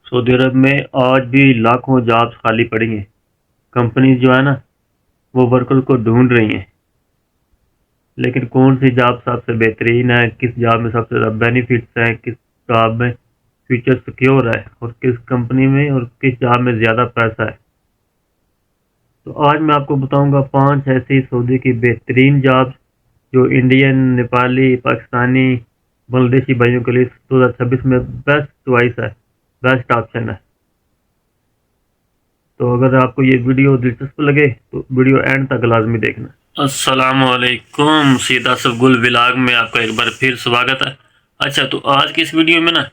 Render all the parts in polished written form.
Saudi अरब में आज भी लाखों जॉब्स खाली पड़ी हैं। कंपनीज जो है ना वो वर्कर को ढूंढ रही हैं, लेकिन कौन सी जॉब सबसे बेहतरीन है, किस जॉब में सबसे ज़्यादा बेनिफिट्स हैं, किस जॉब में फ्यूचर सिक्योर है और किस कंपनी में और किस जॉब में ज़्यादा पैसा है। तो आज मैं आपको बताऊंगा 5 ऐसी सऊदी की बेहतरीन जॉब्स जो इंडियन, नेपाली, पाकिस्तानी, बांग्लादेशी भाइयों के लिए 2026 में बेस्ट चॉइस है, बेस्ट ऑप्शन है। तो अगर आपको ये वीडियो दिलचस्प लगे तो वीडियो एंड तक लाजमी देखना। अस्सलामुअलैकुम, सीधा गुल व्लॉग में आपका एक बार फिर स्वागत है। अच्छा, तो आज की इस वीडियो में ना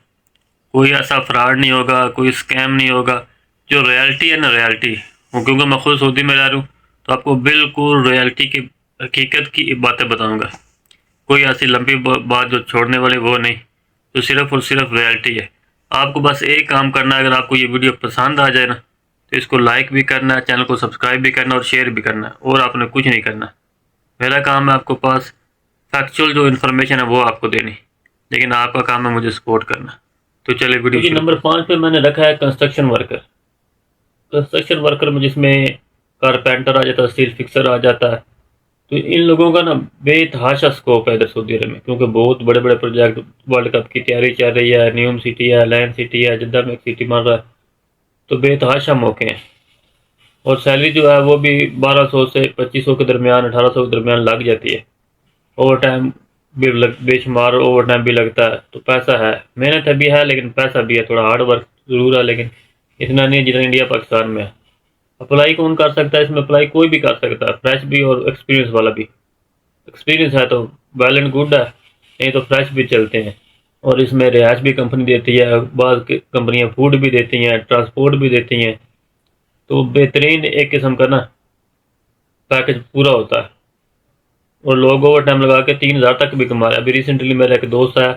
कोई ऐसा फ्रॉड नहीं होगा, कोई स्कैम नहीं होगा। जो रियलिटी है ना, रियलिटी वो, क्योंकि मैं खुद सऊदी में रह रहा हूँ तो आपको बिल्कुल रियलिटी की, हकीकत की बातें बताऊँगा। कोई ऐसी लंबी बात जो छोड़ने वाली वो नहीं, जो सिर्फ़ और सिर्फ रियलिटी है। आपको बस एक काम करना है, अगर आपको ये वीडियो पसंद आ जाए ना तो इसको लाइक भी करना है, चैनल को सब्सक्राइब भी करना और शेयर भी करना है, और आपने कुछ नहीं करना। मेरा काम है आपको पास फैक्चुअल जो इन्फॉर्मेशन है वो आपको देनी, लेकिन आपका काम है मुझे सपोर्ट करना। तो चलिए वीडियो शुरू। नंबर 5 पे मैंने रखा है कंस्ट्रक्शन वर्कर। कंस्ट्रक्शन वर्कर में जिसमें कारपेंटर आ जाता है, स्टील फिक्सर आ जाता है। तो इन लोगों का ना बेतहाशा स्कोप है इधर सऊदी अरब में, क्योंकि बहुत बड़े बड़े प्रोजेक्ट, वर्ल्ड कप की तैयारी चल रही है, न्यूम सिटी है, लैंड सिटी है, जद्दा में एक सिटी बन रहा है। तो बेतहाशा मौके हैं, और सैलरी जो है वो भी 1200 से 2500 के दरमियान, 1800 के दरमियान लग जाती है। ओवर टाइम भी बेशुमार ओवर टाइम भी लगता है। तो पैसा है, मेहनत भी है, लेकिन पैसा भी है। थोड़ा हार्ड वर्क ज़रूर है, लेकिन इतना नहीं है जितना इंडिया पाकिस्तान में है। अप्लाई कौन कर सकता है इसमें? अप्लाई कोई भी कर सकता है, फ्रेश भी और एक्सपीरियंस वाला भी। एक्सपीरियंस है तो वेल एंड गुड है, नहीं तो फ्रेश भी चलते हैं। और इसमें रिहाइश भी कंपनी देती है, बाद कंपनियाँ फूड भी देती हैं, ट्रांसपोर्ट भी देती हैं। तो बेहतरीन एक किस्म का ना पैकेज पूरा होता है, और लोग ओवर टाइम लगा के 3000 तक भी कमा रहे हैं। अभी रिसेंटली मेरा एक दोस्त है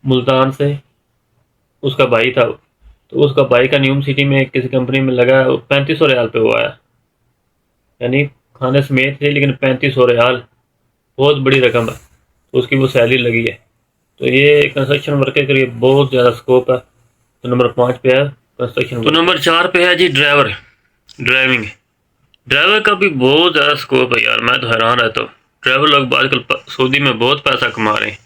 मुल्तान से, उसका भाई था, तो उसका भाई का न्यूम सिटी में किसी कंपनी में लगा 3500 रियाल पे हुआ है, यानी खाने समेत थे, लेकिन 3500 रियाल बहुत बड़ी रकम है। तो उसकी वो सैलरी लगी है। तो ये कंस्ट्रक्शन वर्कर के लिए बहुत ज़्यादा स्कोप है। तो नंबर 5 पे है कंस्ट्रक्शन। तो नंबर 4 पे है जी ड्राइवर, ड्राइविंग। ड्राइवर का भी बहुत ज़्यादा स्कोप है यार, मैं तो हैरान रहता हूँ। ड्राइवर लोग आजकल सऊदी में बहुत पैसा कमा रहे हैं।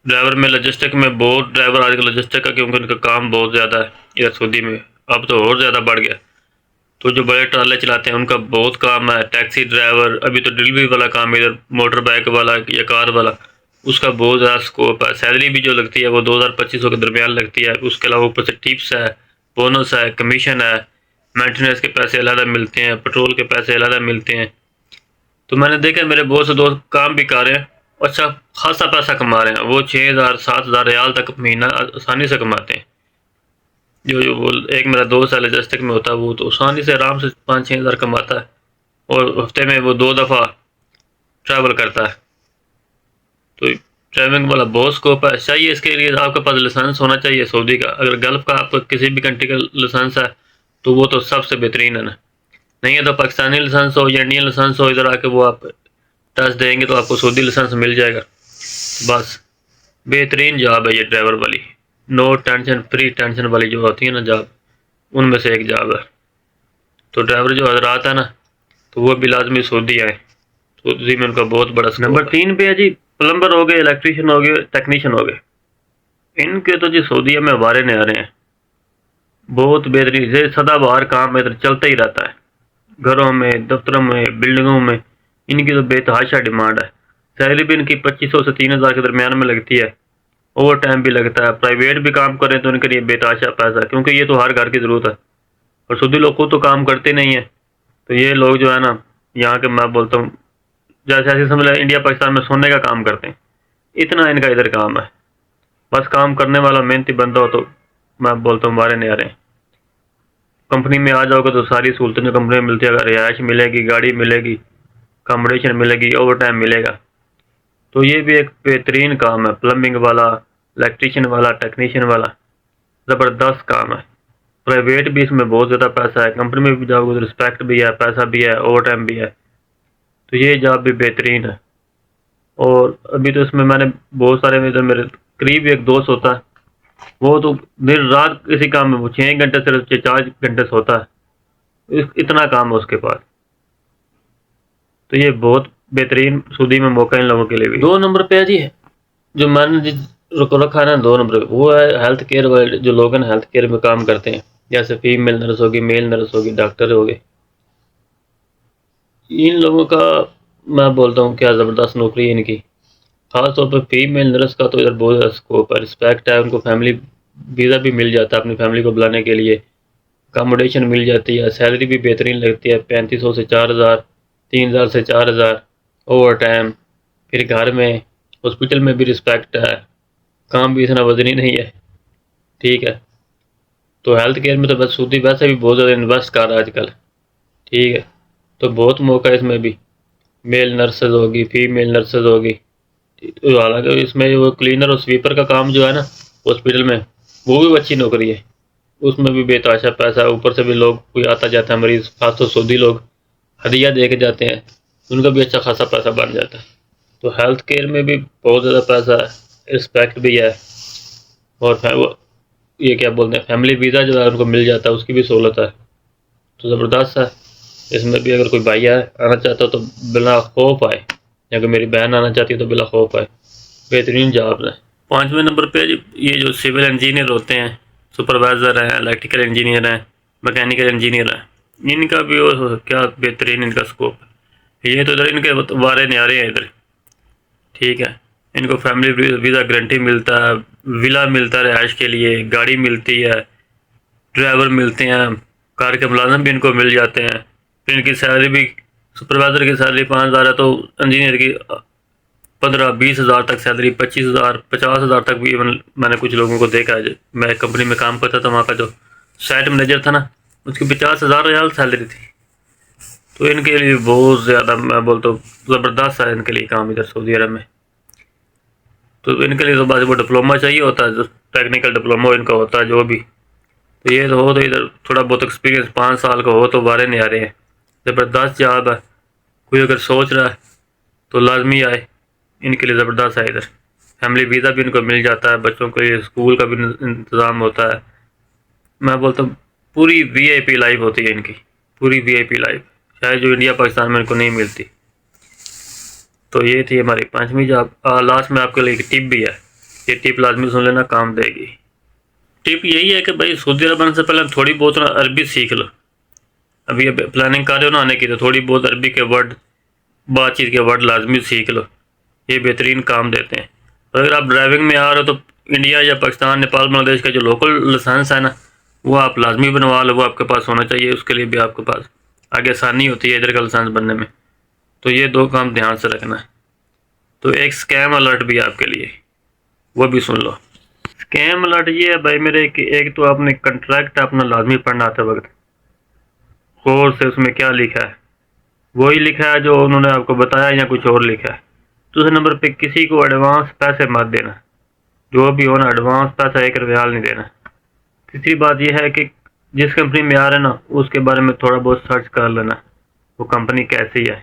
ड्राइवर में लॉजिस्टिक में बहुत ड्राइवर आजकल लॉजिस्टिक का, क्योंकि उनका काम बहुत ज़्यादा है इधर सऊदी में, अब तो और ज़्यादा बढ़ गया। तो जो बड़े ट्राले चलाते हैं उनका बहुत काम है। टैक्सी ड्राइवर, अभी तो डिलीवरी वाला काम है इधर, मोटर बाइक वाला या कार वाला, उसका बहुत ज़्यादा स्कोप है। सैलरी भी जो लगती है वो 2000-2500 के दरमियान लगती है। उसके अलावा ऊपर से टिप्स है, बोनस है, कमीशन है, मेंटेनेंस के पैसे अलग मिलते हैं, पेट्रोल के पैसे अलग मिलते हैं। तो मैंने देखा मेरे बहुत से दोस्त काम भी कर रहे हैं, अच्छा खासा पैसा कमा रहे हैं। वो 6000-7000 रियाल तक महीना आसानी से कमाते हैं। जो वो एक मेरा दोस्त है लॉजिस्टिक में होता है, वो तो आसानी से आराम से 5-6 हज़ार कमाता है, और हफ्ते में वो 2 दफ़ा ट्रैवल करता है। तो ट्रैवलिंग वाला बहुत स्कोप है। चाहिए इसके लिए आपके पास लाइसेंस होना चाहिए सऊदी का। अगर गल्फ़ का आपको किसी भी कंट्री का लाइसेंस है तो वो तो सबसे बेहतरीन है ना। नहीं है तो पाकिस्तानी लाइसेंस हो या इंडियन लाइसेंस हो, इधर आके वो आप टेस्ट देंगे तो आपको सऊदी लाइसेंस मिल जाएगा। बस बेहतरीन जॉब है ये ड्राइवर वाली, नो टेंशन, फ्री टेंशन वाली जो होती है ना जॉब, उनमें से एक जॉब है। तो ड्राइवर जो हजरात है ना, तो वो भी लाजमी सऊदी आए, तो उसी में उनका बहुत बड़ा स्कोप है। नंबर 3 पे है जी प्लम्बर हो गए, इलेक्ट्रीशियन हो गए, टेक्नीशियन हो गए। इनके तो जी सऊदीया में वारे नहीं आ रहे हैं। बहुत बेहतरीन से सदाबहार काम इधर चलता ही रहता है, घरों में, दफ्तरों में, बिल्डिंगों में। इनकी तो बेतहाशा डिमांड है। सैलरी भी इनकी 2500 से 3000 के दरमियान में लगती है। ओवर टाइम भी लगता है। प्राइवेट भी काम करें तो इनके लिए बेतहाशा पैसा, क्योंकि ये तो हर घर की ज़रूरत है, और सऊदी लोग खुद तो काम करते नहीं है। तो ये लोग जो है ना, यहाँ के मैं बोलता हूँ जैसे ऐसे समझ इंडिया पाकिस्तान में सोने का काम करते हैं, इतना इनका इधर काम है। बस काम करने वाला मेहनती बंदा हो तो मैं बोलता हूँ मारे नहीं आ रहे हैं। कंपनी में आ जाओगे तो सारी सहूलतें जो कंपनी में मिलती है, अगर रिहाइश मिलेगी, गाड़ी मिलेगी, अकोमोडेशन मिलेगी, ओवर टाइम मिलेगा। तो ये भी एक बेहतरीन काम है, प्लम्बिंग वाला, इलेक्ट्रीशियन वाला, टेक्नीशियन वाला, ज़बरदस्त काम है। प्राइवेट भी इसमें बहुत ज़्यादा पैसा है। कंपनी में भी जाओगे तो रिस्पेक्ट भी है, पैसा भी है, ओवर टाइम भी है। तो ये जॉब भी बेहतरीन है। और अभी तो इसमें मैंने बहुत सारे, इधर मेरे करीब एक दोस्त होता है, وہ تو دن رات کسی کام میں وہ 6 گھنٹے صرف 4 گھنٹے سوتا ہے، اتنا کام ہے اس کے پاس۔ تو یہ بہت بہترین سعودی میں موقع ہے ان لوگوں کے لیے بھی۔ 2 نمبر پہ ہے جی جو میں نے رکو رکھا ہے نا 2 نمبر پہ، وہ ہے ہیلتھ کیئر والے جو لوگ ہیں ہیلتھ کیئر میں کام کرتے ہیں، جیسے فیمیل نرس ہوگی، میل نرس ہوگی، ڈاکٹر ہوگے۔ ان لوگوں کا میں بولتا ہوں کیا زبردست نوکری ہے ان کی، خاص طور پہ فیمیل نرس کا تو ادھر بہت زیادہ اسکوپ ہے، رسپیکٹ ہے، ان کو فیملی ویزا بھی مل جاتا ہے اپنی فیملی کو بلانے کے لیے، اکاموڈیشن مل جاتی ہے، سیلری بھی بہترین لگتی ہے، 3500 سے 4000، 3000 سے 4000، اوور ٹائم، پھر گھر میں ہاسپٹل میں بھی رسپیکٹ ہے، کام بھی اتنا وزنی نہیں ہے، ٹھیک ہے۔ تو ہیلتھ کیئر میں تو بس سعودی ویسے بھی بہت زیادہ انویسٹ کر رہا ہے آج کل، ٹھیک ہے۔ تو بہت موقع ہے اس میں بھی، میل نرسز ہوگی، فیمیل نرسز ہوگی، حالانکہ اس میں وہ کلینر اور سویپر کا کام جو ہے نا ہاسپٹل میں، وہ بھی اچھی نوکری ہے، اس میں بھی بے تحاشا پیسہ، اوپر سے بھی لوگ کوئی آتا جاتا ہے مریض، خاص طور سعودی لوگ ہدیہ دے کے جاتے ہیں، ان کا بھی اچھا خاصا پیسہ بن جاتا ہے۔ تو ہیلتھ کیئر میں بھی بہت زیادہ پیسہ ہے، رسپیکٹ بھی ہے، اور یہ کیا بولتے ہیں فیملی ویزا جو ہے ان کو مل جاتا ہے، اس کی بھی سہولت ہے، تو زبردست ہے۔ اس میں بھی اگر کوئی بھائی آنا چاہتا ہو تو بلا خوف آئے، یا اگر میری بہن آنا چاہتی ہے تو بلا خوف آئے، بہترین جاب ہے۔ 5ویں نمبر پہ یہ جو سول انجینئر ہوتے ہیں، سپروائزر ہیں، الیکٹریکل انجینئر ہیں، میکینیکل انجینئر ہیں، ان کا بھی کیا بہترین ان کا اسکوپ ہے۔ یہ تو ادھر ان کے وارے نیارے ہیں ادھر، ٹھیک ہے۔ ان کو فیملی ویزا گارنٹی ملتا ہے، ولا ملتا ہے رہائش کے لیے، گاڑی ملتی ہے، ڈرائیور ملتے ہیں، کار کے ملازم بھی ان کو مل جاتے ہیں، پھر ان کی سیلری بھی، سپروائزر کی سیلری 5000 ہے تو انجینئر کی 15-20 ہزار تک سیلری، 25 ہزار 50 ہزار تک بھی میں نے کچھ لوگوں کو دیکھا ہے۔ میں کمپنی میں کام کرتا تھا، وہاں کا جو سائٹ مینیجر تھا نا، اس کی 50 ہزار ریال سیلری تھی۔ تو ان کے لیے بہت زیادہ میں بولتا ہوں زبردست ہے ان کے لیے کام ادھر سعودی عرب میں۔ تو ان کے لیے تو بعد وہ ڈپلوما چاہیے ہوتا ہے، جو ٹیکنیکل ڈپلوما ان کا ہوتا ہے جو بھی، تو یہ تو ہو تو ادھر تھوڑا بہت ایکسپیرینس 5 سال کا ہو تو بارے نہیں آ رہے ہیں، زبردست جاب ہے۔ کوئی اگر سوچ رہا ہے تو لازمی آئے، ان کے لیے زبردست ہے ادھر، فیملی ویزا بھی ان کو مل جاتا ہے، بچوں کے لیے اسکول کا بھی انتظام ہوتا ہے۔ میں بولتا ہوں پوری وی آئی پی لائف ہوتی ہے ان کی، پوری وی آئی پی لائف، شاید جو انڈیا پاکستان میں ان کو نہیں ملتی۔ تو یہ تھی ہماری 5ویں جاب۔ لاسٹ میں آپ کے لیے ایک ٹپ بھی ہے، یہ ٹپ لازمی سن لینا، کام دے گی۔ ٹپ یہی ہے کہ بھائی سعودی عرب آنے سے پہلے تھوڑی بہت عربی سیکھ لو، ابھی پلاننگ کر رہے ہو نا آنے کی تو تھوڑی بہت عربی کے ورڈ، بات چیت کے ورڈ لازمی سیکھ لو، یہ بہترین کام دیتے ہیں۔ اور اگر آپ ڈرائیونگ میں آ رہے ہو تو انڈیا یا پاکستان، نیپال، بنگلہ دیش کا جو لوکل لائسنس ہے نا، وہ آپ لازمی بنوا لو، وہ آپ کے پاس ہونا چاہیے، اس کے لیے بھی آپ کے پاس آگے آسانی ہوتی ہے ادھر کا لائسنس بننے میں۔ تو یہ 2 کام دھیان سے رکھنا ہے۔ تو ایک اسکیم الرٹ بھی ہے آپ کے لیے، وہ بھی سن لو۔ اسکیم الرٹ یہ ہے بھائی میرے کہ ایک تو آپ نے کنٹریکٹ اپنا لازمی پڑھنا آتے وقت غور سے، اس میں کیا لکھا ہے، وہی لکھا ہے جو انہوں نے آپ کو بتایا یا کچھ اور لکھا ہے۔ دوسرے نمبر پہ کسی کو ایڈوانس پیسے مت دینا، جو بھی ہونا ایڈوانس پیسہ 1 ریال نہیں دینا۔ تیسری بات یہ ہے کہ جس کمپنی میں آ رہے نا اس کے بارے میں تھوڑا بہت سرچ کر لینا، وہ کمپنی کیسی ہے،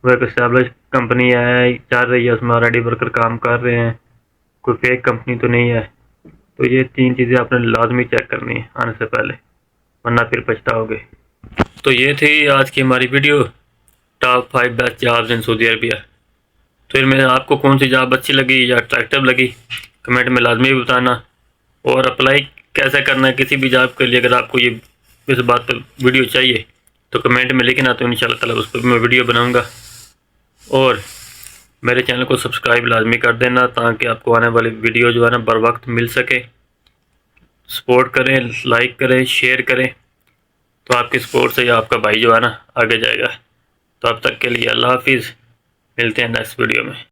وہ ایک اسٹیبلش کمپنی ہے، چل رہی ہے، اس میں آلریڈی ورکر کام کر رہے ہیں، کوئی فیک کمپنی تو نہیں ہے۔ تو یہ 3 چیزیں آپ نے لازمی چیک کرنی ہے آنے سے پہلے، ورنہ پھر پچھتاؤ گے۔ تو یہ تھی آج کی ہماری ویڈیو، ٹاپ 5 بیسٹ جابز ان سعودی عربیہ۔ تو ان میں آپ کو کون سی جاب اچھی لگی یا اٹریکٹیو لگی، کمنٹ میں لازمی بتانا، اور اپلائی کیسے کرنا ہے کسی بھی جاب کے لیے۔ اگر آپ کو یہ اس بات پر ویڈیو چاہیے تو کمنٹ میں لکھنا، تو انشاءاللہ تعالی اس پر میں ویڈیو بناؤں گا۔ اور میرے چینل کو سبسکرائب لازمی کر دینا تاکہ آپ کو آنے والی ویڈیو جو ہے نا بر وقت مل سکے۔ سپورٹ کریں، لائک کریں، شیئر کریں، تو آپ کی سپورٹ سے آپ کا بھائی جو ہے نا آگے جائے گا۔ تو اب تک کے لیے اللہ حافظ، ملتے ہیں نیکسٹ ویڈیو میں۔